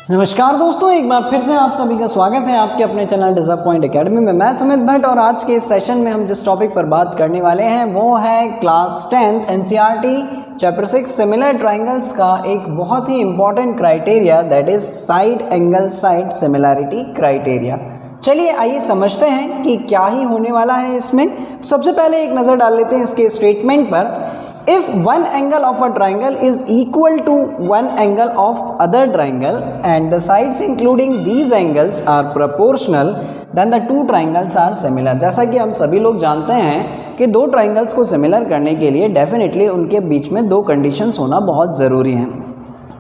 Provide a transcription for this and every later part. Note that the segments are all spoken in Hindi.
नमस्कार दोस्तों, एक बार फिर से आप सभी का स्वागत है आपके अपने चैनल डिजर्व पॉइंट एकेडमी में। मैं सुमित भट्ट और आज के इस सेशन में हम जिस टॉपिक पर बात करने वाले हैं वो है class 10th NCERT chapter 6 similar triangles का एक बहुत ही important criteria, that is side angle side similarity criteria. चलिए आइए समझते हैं कि क्या ही होने वाला है इसमें। सबसे पहले एक नज़र डाल लेते हैं इसके स्टेटमेंट पर। If one angle of a triangle is equal to one angle of other triangle and the sides including these angles are proportional, then the two triangles are similar। जैसा कि हम सभी लोग जानते हैं कि दो ट्राइंगल्स को सिमिलर करने के लिए डेफिनेटली उनके बीच में दो कंडीशंस होना बहुत ज़रूरी हैं।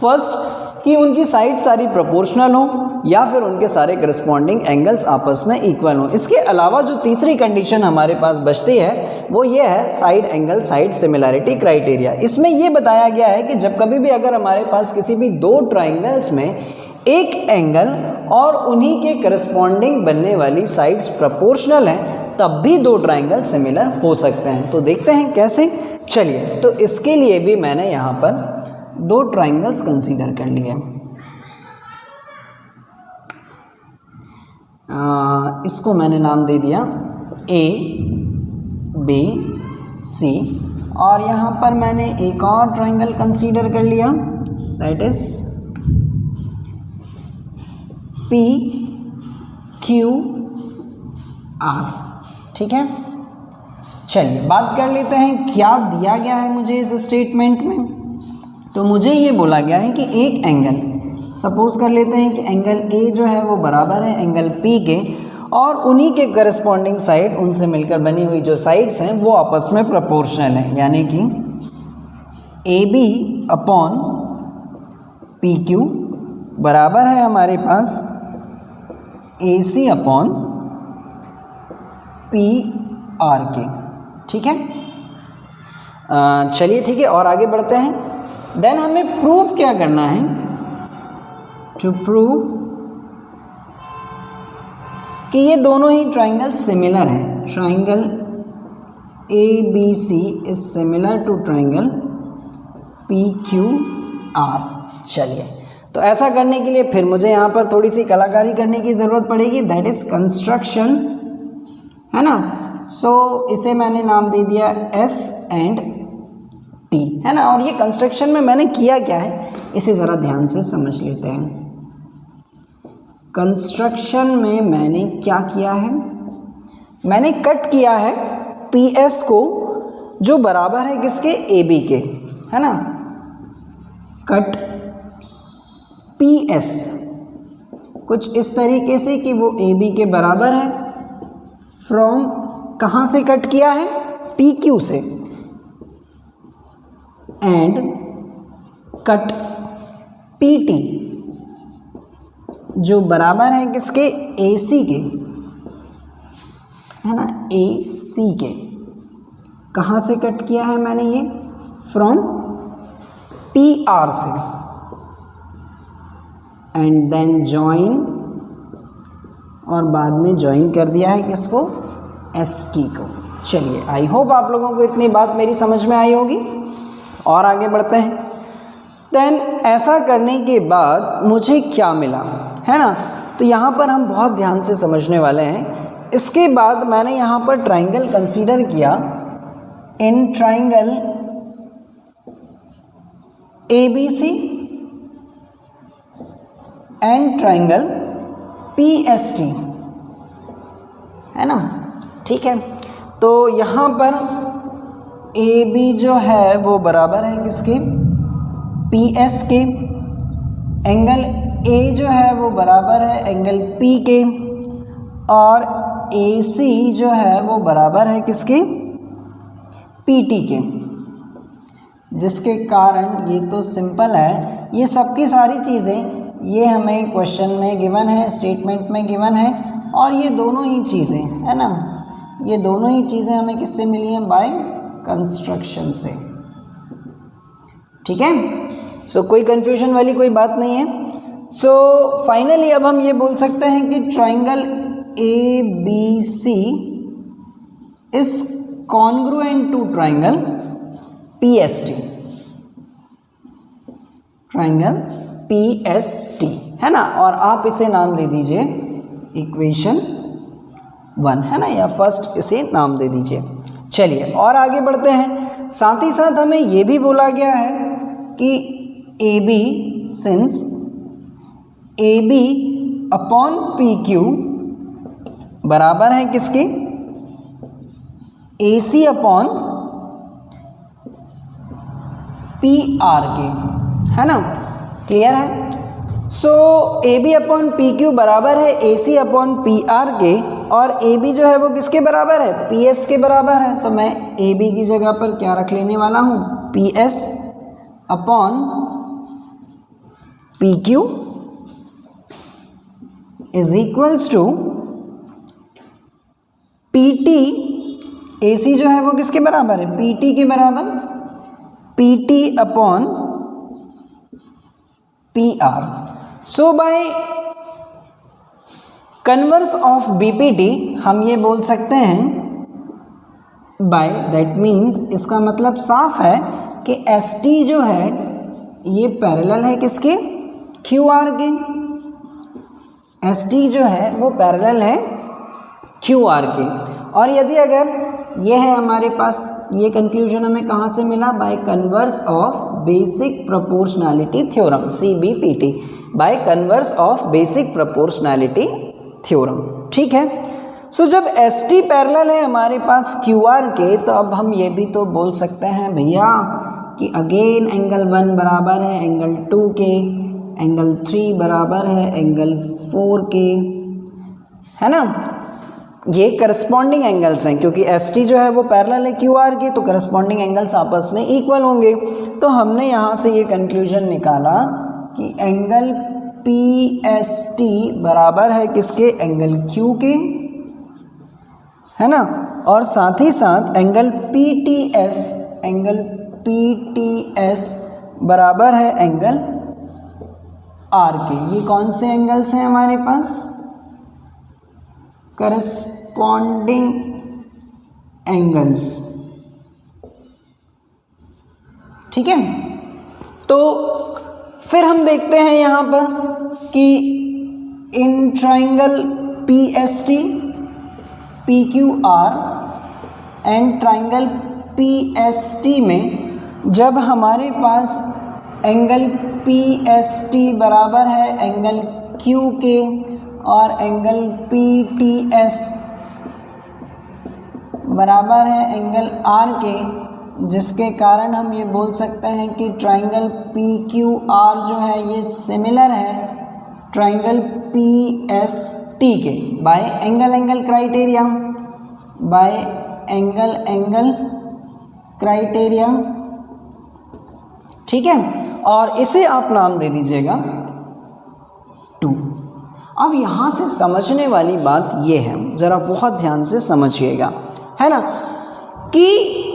फर्स्ट कि उनकी साइड सारी प्रोपोर्शनल हो या फिर उनके सारे करस्पॉन्डिंग एंगल्स आपस में इक्वल हो। इसके अलावा जो तीसरी कंडीशन हमारे पास बचती है वो ये है side angle side similarity criteria. इसमें ये बताया गया है कि जब कभी भी अगर हमारे पास किसी भी दो ट्राइंगल्स में एक एंगल और उन्हीं के करस्पॉन्डिंग बनने वाली साइड्स प्रोपोर्शनल हैं तब भी दो ट्राइंगल सिमिलर हो सकते हैं। तो देखते हैं कैसे। चलिए, तो इसके लिए भी मैंने यहाँ पर दो ट्राइंगल्स कंसीडर कर लिए। इसको मैंने नाम दे दिया ए बी सी, और यहाँ पर मैंने एक और ट्राइंगल कंसीडर कर लिया, that is P Q are. ठीक है, चलिए बात कर लेते हैं क्या दिया गया है मुझे इस स्टेटमेंट में। तो मुझे ये बोला गया है कि एक एंगल, सपोज कर लेते हैं कि एंगल ए जो है वो बराबर है एंगल पी के, और उन्हीं के करस्पॉन्डिंग साइड, उनसे मिलकर बनी हुई जो साइड्स हैं वो आपस में प्रोपोर्शनल हैं, यानी कि A B upon P Q बराबर है हमारे पास A C upon P R के। ठीक है, चलिए ठीक है, और आगे बढ़ते हैं। देन हमें प्रूफ क्या करना है, टू प्रूव कि ये दोनों ही ट्राइंगल सिमिलर हैं। Triangle A B C is similar to triangle P Q R. चलिए, तो ऐसा करने के लिए फिर मुझे यहाँ पर थोड़ी सी कलाकारी करने की ज़रूरत पड़ेगी, दैट इज कंस्ट्रक्शन, है ना। सो इसे मैंने नाम दे दिया एस एंड टी, है ना। और ये कंस्ट्रक्शन में मैंने किया क्या है इसे ज़रा ध्यान से समझ लेते हैं। कंस्ट्रक्शन में मैंने क्या किया है, मैंने कट किया है पी एस को जो बराबर है किसके, ए बी के, है ना। कट पी एस कुछ इस तरीके से कि वो ए बी के बराबर है। फ्रॉम कहाँ से कट किया है, पी क्यू से, एंड कट पी टी जो बराबर है किसके, ए सी के, है ना, ए सी के। कहाँ से कट किया है मैंने ये, फ्रॉम पी आर से, एंड देन जॉइन, और बाद में जॉइन कर दिया है किसको, एस टी को। चलिए, आई होप आप लोगों को इतनी बात मेरी समझ में आई होगी, और आगे बढ़ते हैं। देन ऐसा करने के बाद मुझे क्या मिला, है ना। तो यहाँ पर हम बहुत ध्यान से समझने वाले हैं। इसके बाद मैंने यहाँ पर ट्राइंगल कंसीडर किया, in triangle A B C and triangle P S T, है ना। ठीक है, तो यहाँ पर ए बी जो है वो बराबर है किसके, पी एस के। एंगल ए जो है वो बराबर है एंगल पी के, और ए सी जो है वो बराबर है किसके, पी टी के। जिसके कारण ये तो सिंपल है, ये सबकी सारी चीज़ें ये हमें क्वेश्चन में गिवन है, स्टेटमेंट में गिवन है, और ये दोनों ही चीज़ें, है ना, ये दोनों ही चीज़ें हमें किससे मिली हैं, बाय कंस्ट्रक्शन से। ठीक है, सो कोई कंफ्यूजन वाली कोई बात नहीं है। सो फाइनली अब हम ये बोल सकते हैं कि triangle A B C is congruent to triangle P S T, triangle PST। है ना, और आप इसे नाम दे दीजिए इक्वेशन 1, है ना, या फर्स्ट इसे नाम दे दीजिए। चलिए और आगे बढ़ते हैं। साथ ही साथ हमें ये भी बोला गया है कि A B since A B upon P Q बराबर है किसके, A C upon P R के, है ना, क्लियर है। So A B upon P Q बराबर है A C upon P R के, और ए बी जो है वो किसके बराबर है, पी एस के बराबर है। तो मैं ए बी की जगह पर क्या रख लेने वाला हूँ, P S upon P Q is equals to P T, A C जो है वो किसके बराबर है, पी टी के बराबर, P T upon P are. So by converse of BPT हम ये बोल सकते हैं बाय दैट मीन्स, इसका मतलब साफ है कि एस टी जो है ये पैरेलल है किसके, क्यू आर के। एस टी जो है वो पैरेलल है क्यू आर के। और यदि अगर ये है हमारे पास, ये कंक्लूजन हमें कहाँ से मिला, by converse of basic proportionality theorem, CBPT, by converse of basic proportionality theorem, ठीक है। सो जब एस टी पैरेलल है हमारे पास क्यू आर के, तो अब हम ये भी तो बोल सकते हैं भैया कि अगेन एंगल 1 बराबर है एंगल 2 के, एंगल 3 बराबर है एंगल 4 के, है ना। ये करस्पॉन्डिंग एंगल्स हैं, क्योंकि एस टी जो है वो पैरेलल है क्यू आर के, तो करस्पॉन्डिंग एंगल्स आपस में इक्वल होंगे। तो हमने यहाँ से ये कंक्लूजन निकाला कि एंगल पी एस टी बराबर है किसके, एंगल क्यू के, है ना, और साथ ही साथ angle P T S, angle P T S बराबर है एंगल आर के। ये कौन से एंगल्स हैं हमारे पास, करस्पॉन्डिंग एंगल्स, ठीक है। तो फिर हम देखते हैं यहाँ पर कि in triangle P S T, P Q are and triangle P S T में जब हमारे पास एंगल पी एस टी बराबर है एंगल क्यू के और एंगल पी टी एस बराबर है एंगल आर के, जिसके कारण हम ये बोल सकते हैं कि ट्राइंगल पी क्यू आर जो है ये सिमिलर है ट्राइंगल पी एस टी के bye angle angle criteria, bye angle angle criteria, ठीक है। और इसे आप नाम दे दीजिएगा 2। अब यहाँ से समझने वाली बात ये है, ज़रा बहुत ध्यान से समझिएगा, है ना, कि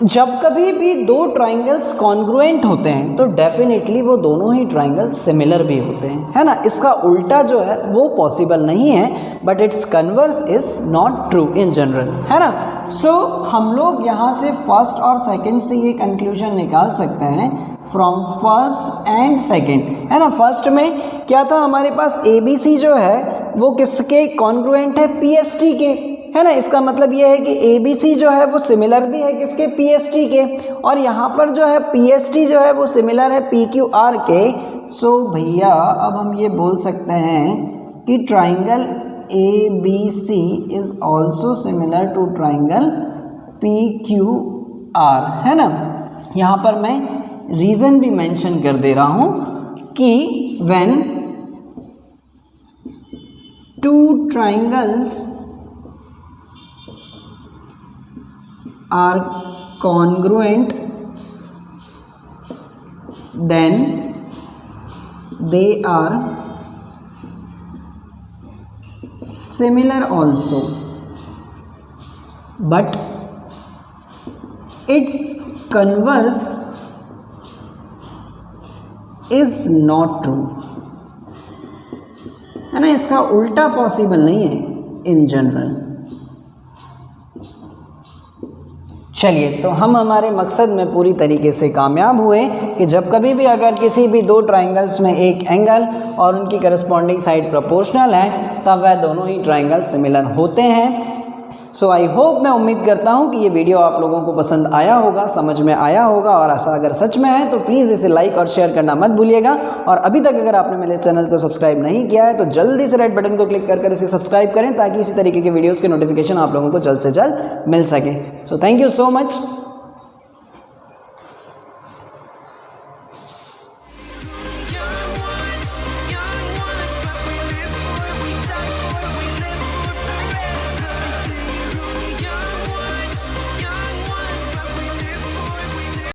जब कभी भी दो ट्राइंगल्स कॉन्ग्रुएंट होते हैं तो डेफिनेटली वो दोनों ही ट्राइंगल्स सिमिलर भी होते हैं, है ना। इसका उल्टा जो है वो पॉसिबल नहीं है, but it's converse is not true in general, है ना। सो हम लोग यहाँ से फर्स्ट और सेकंड से ये कंक्लूजन निकाल सकते हैं फ्रॉम फर्स्ट एंड सेकंड, है ना। फर्स्ट में क्या था हमारे पास, ए बी सी जो है वो किसके कॉन्ग्रुएंट है, पी एस टी के, है ना। इसका मतलब ये है कि ए बी सी जो है वो सिमिलर भी है किसके, पी एस टी के, और यहाँ पर जो है पी एस टी जो है वो सिमिलर है पी क्यू आर के। सो भैया अब हम ये बोल सकते हैं कि triangle A B C is also similar to triangle P Q R, है ना। यहाँ पर मैं रीज़न भी मेंशन कर दे रहा हूँ कि when two triangles are congruent then they are similar also, but its converse is not true, है ना। इसका उल्टा पॉसिबल नहीं है इन जनरल। चलिए, तो हम हमारे मकसद में पूरी तरीके से कामयाब हुए कि जब कभी भी अगर किसी भी दो ट्राइंगल्स में एक एंगल और उनकी करस्पॉन्डिंग साइड प्रोपोर्शनल है तब वह दोनों ही ट्राइंगल सिमिलर होते हैं। सो आई होप, मैं उम्मीद करता हूँ कि ये वीडियो आप लोगों को पसंद आया होगा, समझ में आया होगा, और ऐसा अगर सच में है तो प्लीज़ इसे लाइक और शेयर करना मत भूलिएगा। और अभी तक अगर आपने मेरे चैनल को सब्सक्राइब नहीं किया है तो जल्दी से रेड बटन को क्लिक कर इसे सब्सक्राइब करें ताकि इसी तरीके के वीडियोज़ के नोटिफिकेशन आप लोगों को जल्द से जल्द मिल सके। So thank you so much.